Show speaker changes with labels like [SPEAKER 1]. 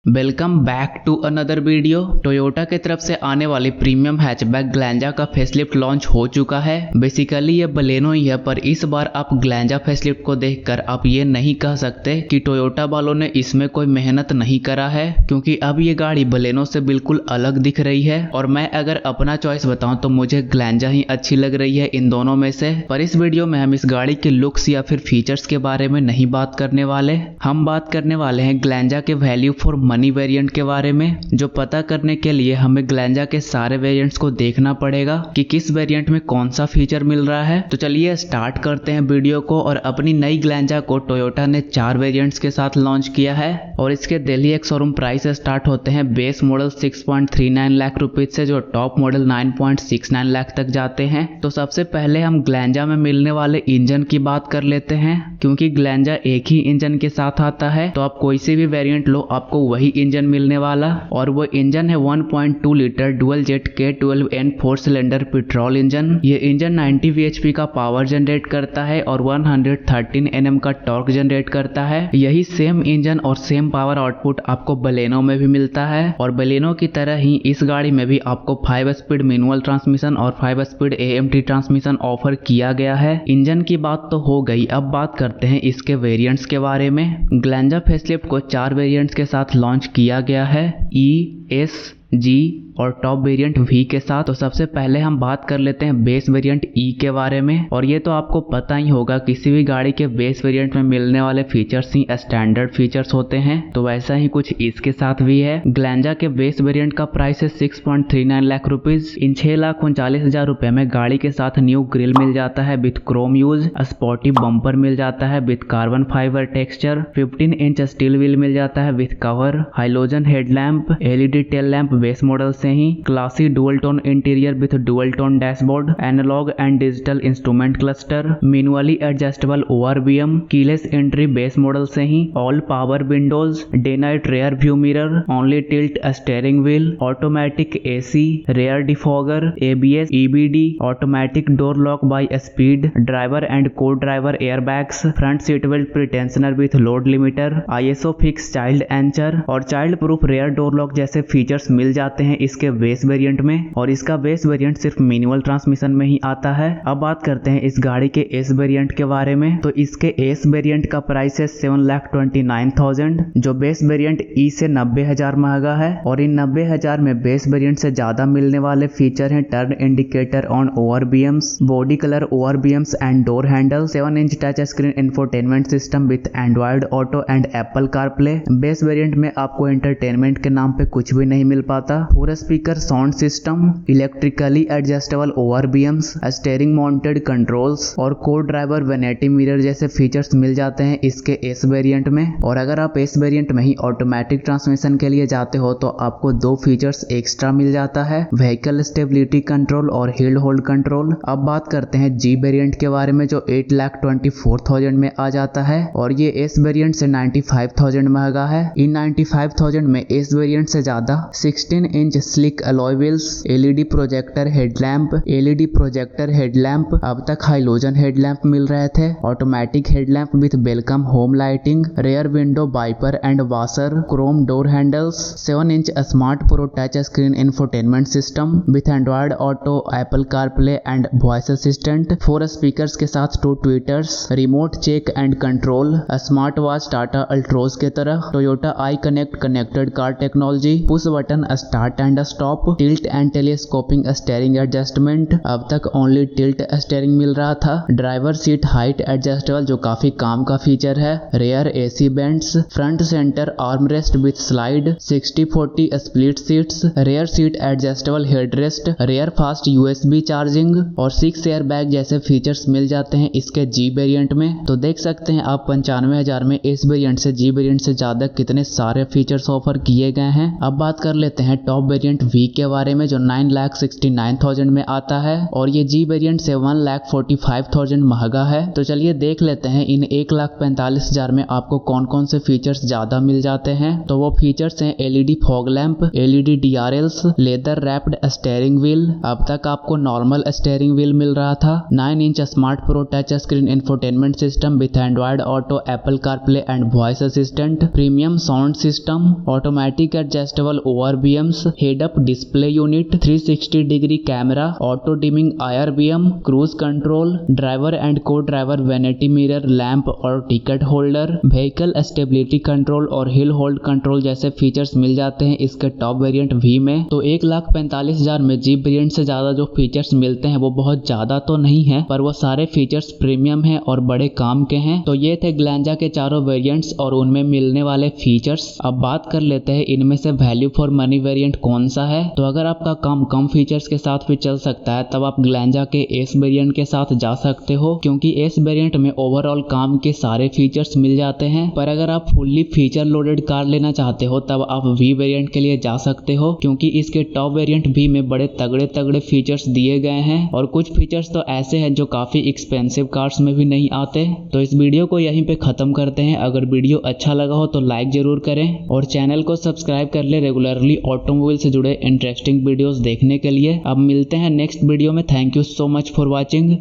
[SPEAKER 1] Welcome back to another video. Toyota की तरफ से आने वाली प्रीमियम हैचबैक ग्लैंजा का फेसलिफ्ट लॉन्च हो चुका है। बेसिकली ये बलेनो ही है, पर इस बार आप ग्लैंजा फेसलिफ्ट को देखकर आप ये नहीं कह सकते कि टोयोटा वालों ने इसमें कोई मेहनत नहीं करा है, क्योंकि अब ये गाड़ी बलेनो से बिल्कुल अलग दिख रही है। और मैं अगर अपना चॉइस बताऊं तो मुझे ग्लैंजा ही अच्छी लग रही है इन दोनों में से। पर इस वीडियो में हम इस गाड़ी के लुक्स या फिर फीचर्स के बारे में नहीं बात करने वाले। हम बात करने वाले हैं ग्लैंजा के वैल्यू फॉर मनी वेरिएंट के बारे में, जो पता करने के लिए हमें ग्लैंजा के सारे वेरिएंट्स को देखना पड़ेगा कि किस वेरिएंट में कौन सा फीचर मिल रहा है। तो चलिए स्टार्ट करते हैं वीडियो को। और अपनी नई ग्लैंजा को टोयोटा ने 4 वेरिएंट्स के साथ लॉन्च किया है और इसके दिल्ली एक शोरूम प्राइस स्टार्ट होते हैं बेस मॉडल 6.39 लाख रुपीज से, जो टॉप मॉडल 9.69 लाख तक जाते हैं। तो सबसे पहले हम ग्लैंजा में मिलने वाले इंजन की बात कर लेते हैं, क्योंकि ग्लैंजा एक ही इंजन के साथ आता है, तो आप कोई से भी वेरिएंट लो आपको वही इंजन मिलने वाला। और वो इंजन है 1.2 litre dual jet K12N 4 cylinder petrol engine. ये इंजन 90 bhp का पावर जनरेट करता है और 113 Nm का टॉर्क जनरेट करता है। यही सेम इंजन और सेम पावर आउटपुट आपको बलेनो में भी मिलता है। और बलेनो की तरह ही इस गाड़ी में भी आपको 5 स्पीड मैनुअल ट्रांसमिशन और 5 स्पीड AMT ट्रांसमिशन ऑफर किया गया है। इंजन की बात तो हो गई, अब बात करते हैं इसके वेरिएंट्स के बारे में। ग्लैंजा फेसलिफ्ट को 4 वेरिएंट्स के साथ लॉन्च किया गया है, E, S, G और टॉप वेरिएंट V के साथ। तो सबसे पहले हम बात कर लेते हैं बेस वेरिएंट E के बारे में। और ये तो आपको पता ही होगा, किसी भी गाड़ी के बेस वेरिएंट में मिलने वाले फीचर्स ही स्टैंडर्ड फीचर्स होते हैं, तो वैसा ही कुछ इसके साथ भी है। ग्लैंजा के बेस वेरिएंट का प्राइस है 6.39 लाख रुपीज। इन 6,39,000 रुपए में गाड़ी के साथ न्यू ग्रिल मिल जाता है with chrome use, sporty bumper मिल जाता है with carbon fibre texture, 15 inch steel wheel मिल जाता है with cover, halogen headlamp, LED tail lamp base model से ही, classy dual tone interior with dual tone dashboard, analogue and digital instrument cluster, manually adjustable ORVM, keyless entry base model से ही, all power windows, day night rear view mirror, only tilt steering wheel, automatic AC, rare defogger, ABS, EBD, automatic door lock by speed, driver and co driver airbags, front seat belt pretensioner with load limiter, ISO fix child anchor और child proof rear door lock जैसे features मिल जाते हैं इसके base variant में। और इसका base variant सिर्फ मैनुअल ट्रांसमिशन में ही आता है। अब बात करते हैं इस गाड़ी के S वेरिएंट के बारे में। तो इसके S वेरिएंट का प्राइस है 7,29,000, जो बेस वेरिएंट E से 90,000 महंगा है। और इन 90,000 में बेस वेरिएंट से ज्यादा मिलने वाले फीचर हैं turn indicator on ORVMs, body colour ORVMs and door handle, 7 inch touch screen infotainment system with Android auto and Apple CarPlay. Base variant में आपको एंटरटेनमेंट के नाम पे कुछ भी नहीं मिल पाता। 4 speaker sound system, electrically adjustable ORVMs, steering mounted controls और को ड्राइवर वैनिटी मिरर जैसे फीचर्स मिल जाते हैं इसके S वेरिएंट में। और अगर आप S वेरिएंट में ही ऑटोमेटिक ट्रांसमिशन के लिए जाते हो तो आपको 2 फीचर्स एक्स्ट्रा मिल जाता है, व्हीकल स्टेबिलिटी कंट्रोल और हिल होल्ड कंट्रोल। अब बात करते हैं G वेरिएंट के बारे में, जो 8,24,000 में आ जाता है और ये S वेरिएंट से 95,000 महंगा है। इन 95,000 में S वेरिएंट से ज्यादा 16 inch sleek alloy wheels, LED projector headlamp, अब तक हाइलोजन हेडलैम्प मिल रहे थे, automatic headlamp with welcome home lighting, rear window wiper and washer, chrome door handles, 7 inch smart pro touch screen infotainment system with Android Auto, Apple CarPlay and voice assistant, 4 speakers के साथ 2 tweeters, remote check and control, smart watch Tata Altroz के तरह, Toyota i Connect connected car technology, push button start and stop, tilt and telescoping steering adjustment, अब तक only tilt steering मिल रहा था, driver seat height adjustable जो काफी काम का फीचर है, rear AC vents, front centre armrest with slide, 60/40 split seats, rear seat adjustable headrest, rear fast USB charging और 6 एयर बैग जैसे फीचर्स मिल जाते हैं इसके G वेरिएंट में। तो देख सकते हैं आप 95,000 में S वेरिएंट से G वेरिएंट से ज्यादा कितने सारे फीचर्स ऑफर किए गए हैं। अब बात कर लेते हैं टॉप वेरिएंट वेरिएंट V के बारे में जो 9,69,000 में आता है और ये G वेरिएंट से 1,45,000 महंगा है। तो चलिए देख लेते हैं इन 1,45,000 में आपको कौन कौन से फीचर्स ज्यादा मिल जाते हैं। तो वो फीचर्स हैं LED fog lamp, LED DRLs, leather wrapped steering wheel. अब तक आपको नॉर्मल स्टीयरिंग व्हील मिल रहा था। 9 inch smart pro touch screen infotainment system with Android Auto, Apple CarPlay and voice assistant, premium sound system, automatic adjustable ORVMs, head up display unit, 360 degree camera, auto dimming IRBM, cruise control, driver and co driver vanity mirror, lamp और ticket holder, vehicle stability control और hill hold control जैसे features मिल जाते हैं इसके top variant V में। तो 1,45,000 में G वेरिएंट से ज्यादा जो फीचर्स मिलते हैं वो बहुत ज्यादा तो नहीं है, पर वो सारे फीचर्स प्रीमियम हैं और बड़े काम के हैं। तो ये थे ग्लैंजा के चारों वेरिएंट्स और उनमें मिलने वाले फीचर्स। अब बात कर लेते हैं इनमें से वैल्यू फॉर मनी वेरिएंट कौन सा है। तो अगर आपका काम कम फीचर्स के साथ भी चल सकता है तब आप ग्लैंजा के S वेरिएंट के साथ जा सकते हो, क्योंकि S वेरिएंट में ओवरऑल काम के सारे फीचर्स मिल जाते हैं। पर अगर आप फुल्ली फीचर लोडेड कार लेना चाहते हो तब आप V वेरिएंट के लिए जा सकते हो, क्योंकि इसके टॉप वेरिएंट V में बड़े तगड़े तगड़े फीचर्स दिए गए हैं और कुछ फीचर्स तो ऐसे हैं जो काफी एक्सपेंसिव कार्स में भी नहीं आते। तो इस वीडियो को यहीं पे खत्म करते हैं। अगर वीडियो अच्छा लगा हो तो लाइक जरूर करें और चैनल को सब्सक्राइब कर ले रेगुलरली ऑटोमोबाइल से जुड़े इंटरेस्टिंग वीडियोस देखने के लिए। अब मिलते हैं नेक्स्ट वीडियो में। Thank you so much for watching.